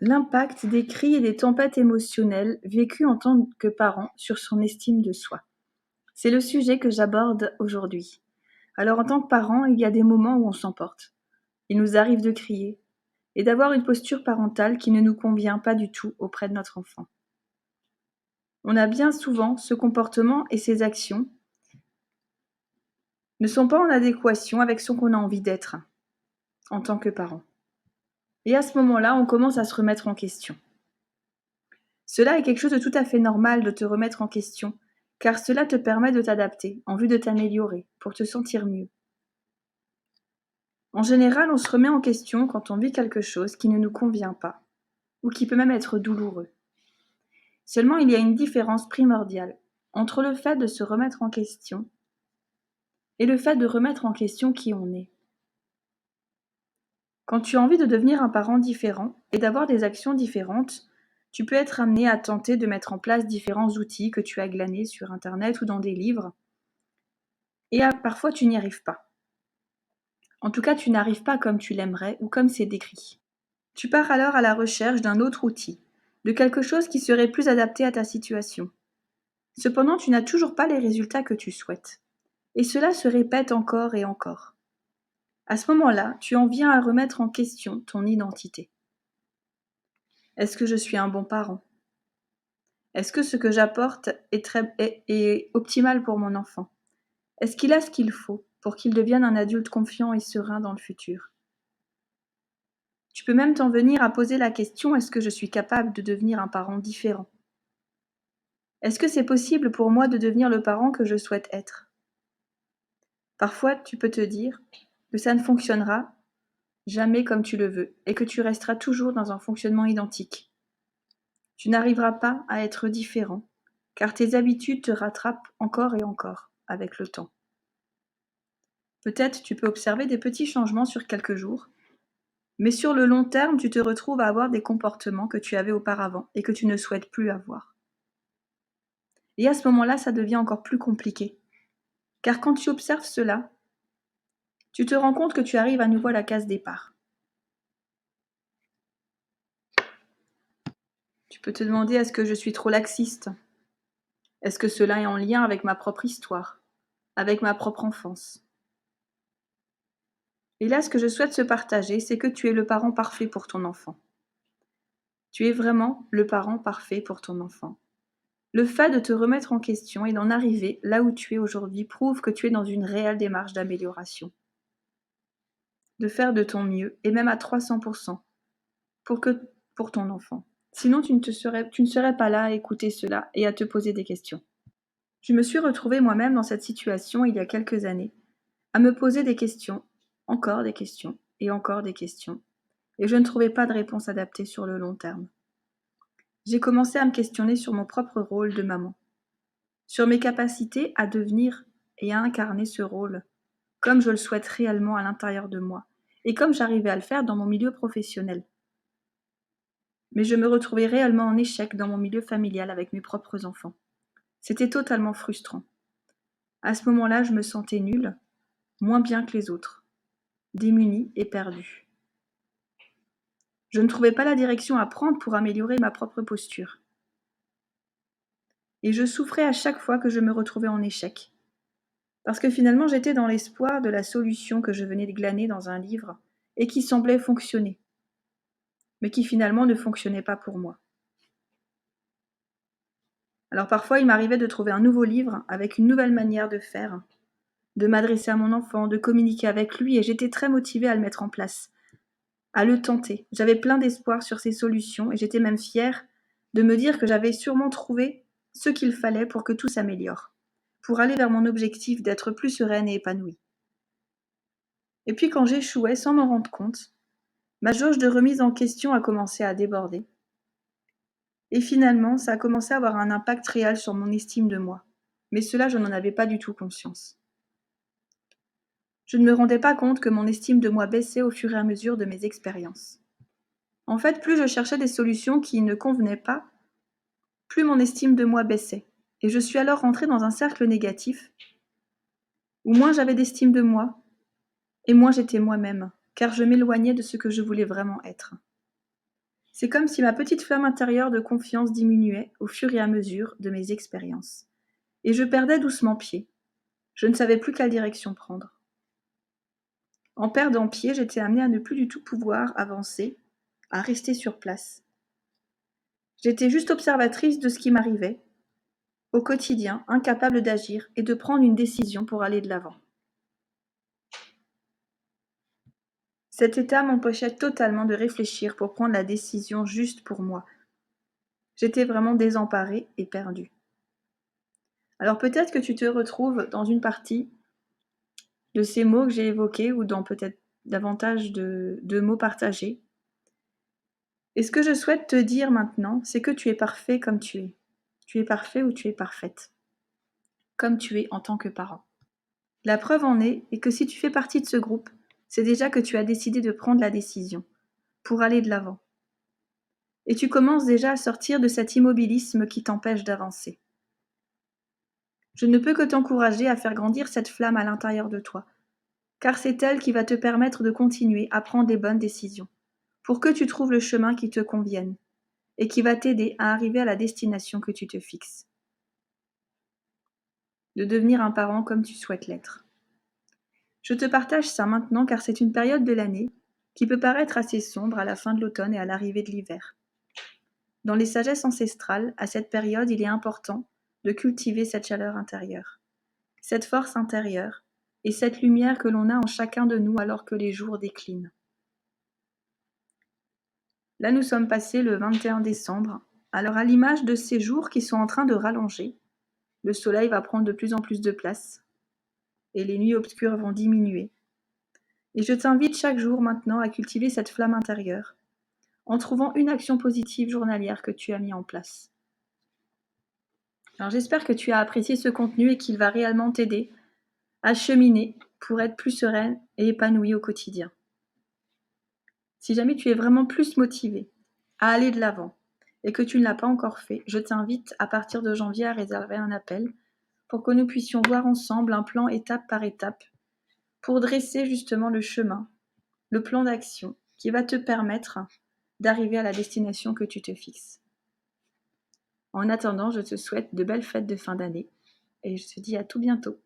l'impact des cris et des tempêtes émotionnelles vécues en tant que parent sur son estime de soi. C'est le sujet que j'aborde aujourd'hui. Alors en tant que parent, il y a des moments où on s'emporte. Il nous arrive de crier et d'avoir une posture parentale qui ne nous convient pas du tout auprès de notre enfant. On a bien souvent ce comportement et ces actions ne sont pas en adéquation avec ce qu'on a envie d'être en tant que parent. Et à ce moment-là, on commence à se remettre en question. Cela est quelque chose de tout à fait normal de te remettre en question, car cela te permet de t'adapter en vue de t'améliorer, pour te sentir mieux. En général, on se remet en question quand on vit quelque chose qui ne nous convient pas, ou qui peut même être douloureux. Seulement, il y a une différence primordiale entre le fait de se remettre en question et le fait de remettre en question qui on est. Quand tu as envie de devenir un parent différent et d'avoir des actions différentes, tu peux être amené à tenter de mettre en place différents outils que tu as glanés sur Internet ou dans des livres, et parfois tu n'y arrives pas. En tout cas, tu n'arrives pas comme tu l'aimerais ou comme c'est décrit. Tu pars alors à la recherche d'un autre outil, de quelque chose qui serait plus adapté à ta situation. Cependant, tu n'as toujours pas les résultats que tu souhaites. Et cela se répète encore et encore. À ce moment-là, tu en viens à remettre en question ton identité. Est-ce que je suis un bon parent ? Est-ce que ce que j'apporte est optimal pour mon enfant ? Est-ce qu'il a ce qu'il faut pour qu'il devienne un adulte confiant et serein dans le futur ? Tu peux même t'en venir à poser la question, est-ce que je suis capable de devenir un parent différent ? Est-ce que c'est possible pour moi de devenir le parent que je souhaite être ? Parfois, tu peux te dire que ça ne fonctionnera jamais comme tu le veux et que tu resteras toujours dans un fonctionnement identique. Tu n'arriveras pas à être différent, car tes habitudes te rattrapent encore et encore avec le temps. Peut-être tu peux observer des petits changements sur quelques jours, mais sur le long terme, tu te retrouves à avoir des comportements que tu avais auparavant et que tu ne souhaites plus avoir. Et à ce moment-là, ça devient encore plus compliqué, car quand tu observes cela, tu te rends compte que tu arrives à nouveau à la case départ. Tu peux te demander, est-ce que je suis trop laxiste ? Est-ce que cela est en lien avec ma propre histoire, avec ma propre enfance ? Et là, ce que je souhaite se partager, c'est que tu es le parent parfait pour ton enfant. Tu es vraiment le parent parfait pour ton enfant. Le fait de te remettre en question et d'en arriver là où tu es aujourd'hui prouve que tu es dans une réelle démarche d'amélioration. De faire de ton mieux, et même à 300%, pour ton enfant. Sinon, tu ne serais pas là à écouter cela et à te poser des questions. Je me suis retrouvée moi-même dans cette situation il y a quelques années, à me poser des questions, encore des questions, et encore des questions, et je ne trouvais pas de réponse adaptée sur le long terme. J'ai commencé à me questionner sur mon propre rôle de maman, sur mes capacités à devenir et à incarner ce rôle, comme je le souhaite réellement à l'intérieur de moi, et comme j'arrivais à le faire dans mon milieu professionnel. Mais je me retrouvais réellement en échec dans mon milieu familial avec mes propres enfants. C'était totalement frustrant. À ce moment-là, je me sentais nulle, moins bien que les autres, démunie et perdue. Je ne trouvais pas la direction à prendre pour améliorer ma propre posture. Et je souffrais à chaque fois que je me retrouvais en échec. Parce que finalement, j'étais dans l'espoir de la solution que je venais de glaner dans un livre et qui semblait fonctionner, mais qui finalement ne fonctionnait pas pour moi. Alors parfois, il m'arrivait de trouver un nouveau livre avec une nouvelle manière de faire, de m'adresser à mon enfant, de communiquer avec lui, et j'étais très motivée à le mettre en place, à le tenter. J'avais plein d'espoir sur ces solutions et j'étais même fière de me dire que j'avais sûrement trouvé ce qu'il fallait pour que tout s'améliore, pour aller vers mon objectif d'être plus sereine et épanouie. Et puis quand j'échouais sans m'en rendre compte, ma jauge de remise en question a commencé à déborder. Et finalement, ça a commencé à avoir un impact réel sur mon estime de moi. Mais cela, je n'en avais pas du tout conscience. Je ne me rendais pas compte que mon estime de moi baissait au fur et à mesure de mes expériences. En fait, plus je cherchais des solutions qui ne convenaient pas, plus mon estime de moi baissait. Et je suis alors rentrée dans un cercle négatif, où moins j'avais d'estime de moi, et moins j'étais moi-même, car je m'éloignais de ce que je voulais vraiment être. C'est comme si ma petite flamme intérieure de confiance diminuait au fur et à mesure de mes expériences. Et je perdais doucement pied. Je ne savais plus quelle direction prendre. En perdant pied, j'étais amenée à ne plus du tout pouvoir avancer, à rester sur place. J'étais juste observatrice de ce qui m'arrivait, au quotidien, incapable d'agir et de prendre une décision pour aller de l'avant. Cet état m'empêchait totalement de réfléchir pour prendre la décision juste pour moi. J'étais vraiment désemparée et perdue. Alors peut-être que tu te retrouves dans une partie de ces mots que j'ai évoqués ou dans peut-être davantage de mots partagés. Et ce que je souhaite te dire maintenant, c'est que tu es parfait comme tu es. Tu es parfait ou tu es parfaite, comme tu es en tant que parent. La preuve en est que si tu fais partie de ce groupe, c'est déjà que tu as décidé de prendre la décision pour aller de l'avant. Et tu commences déjà à sortir de cet immobilisme qui t'empêche d'avancer. Je ne peux que t'encourager à faire grandir cette flamme à l'intérieur de toi, car c'est elle qui va te permettre de continuer à prendre les bonnes décisions, pour que tu trouves le chemin qui te convienne, et qui va t'aider à arriver à la destination que tu te fixes. De devenir un parent comme tu souhaites l'être. Je te partage ça maintenant car c'est une période de l'année qui peut paraître assez sombre à la fin de l'automne et à l'arrivée de l'hiver. Dans les sagesses ancestrales, à cette période, il est important de cultiver cette chaleur intérieure, cette force intérieure et cette lumière que l'on a en chacun de nous alors que les jours déclinent. Là, nous sommes passés le 21 décembre. Alors, à l'image de ces jours qui sont en train de rallonger, le soleil va prendre de plus en plus de place et les nuits obscures vont diminuer. Et je t'invite chaque jour maintenant à cultiver cette flamme intérieure en trouvant une action positive journalière que tu as mis en place. Alors j'espère que tu as apprécié ce contenu et qu'il va réellement t'aider à cheminer pour être plus sereine et épanouie au quotidien. Si jamais tu es vraiment plus motivée à aller de l'avant et que tu ne l'as pas encore fait, je t'invite à partir de janvier à réserver un appel pour que nous puissions voir ensemble un plan étape par étape pour dresser justement le chemin, le plan d'action qui va te permettre d'arriver à la destination que tu te fixes. En attendant, je te souhaite de belles fêtes de fin d'année et je te dis à tout bientôt.